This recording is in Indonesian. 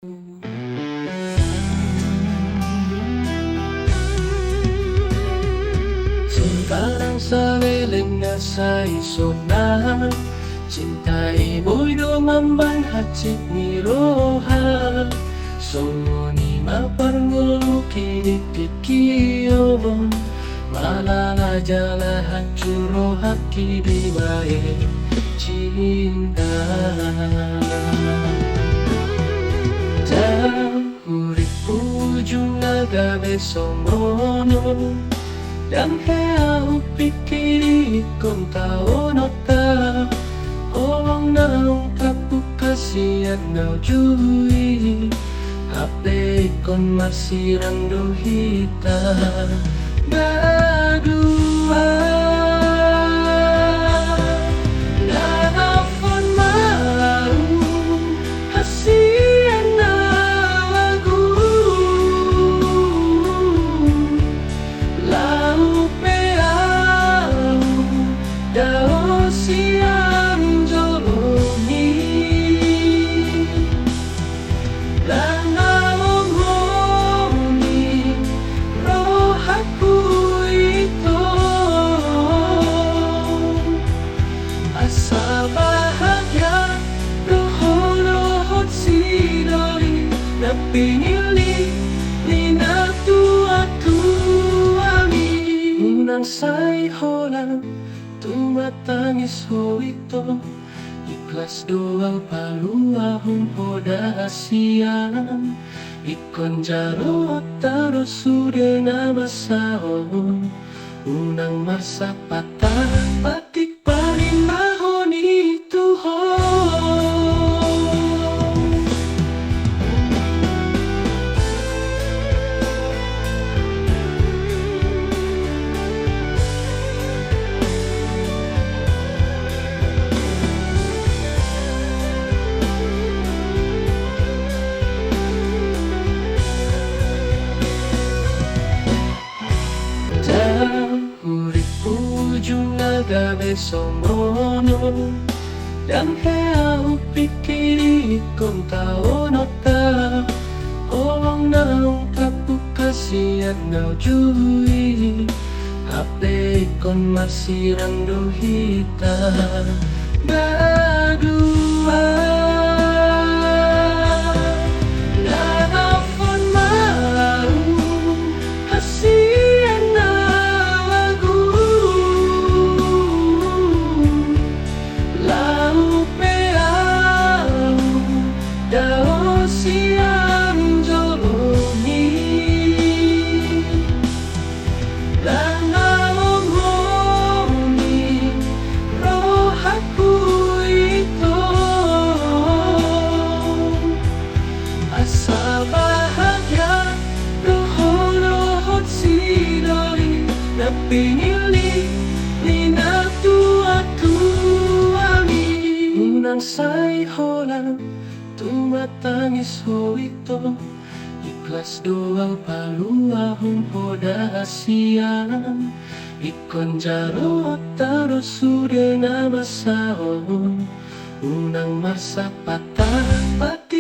Sekarang saliling nasa isod na cinta ibo'y dumambang hatsit ni Roha. Sumuni maparngulu kinipit kiyon malalaja lahat curo haki di bae cinta. Urip ujung agabe somono dan hea upikiri kong tao nota olong naong kapukasiat na jui ape kon masirang duhita badua nanapon mau hasian na lagu lau peau dao siang jolongi dan ngomongin roh aku itu asa bahagia roh sidori na pinili ni na tua-tuami unang say holang tumatangis ho ito ikhlas doang paluahong hoda asian ikon jarot taruh sudah nama sahon unang masa patah patik paling mahon itu ho. Urip ujung agabe somono dan hea upikiri kong tao nota olong naong kapukasiat na jui ape kon masirang duhita badua nanapon mau hasian na lagu lau peau dao siang jolongi dan ngomongin roh aku itu asa bahagia roh sidori na pinili ni na tua-tuami unang say holang tumatangis ho ito ikhlas doang paluahong hoda asian ikon jarot taruh sudah nama sahon unang masa patah pati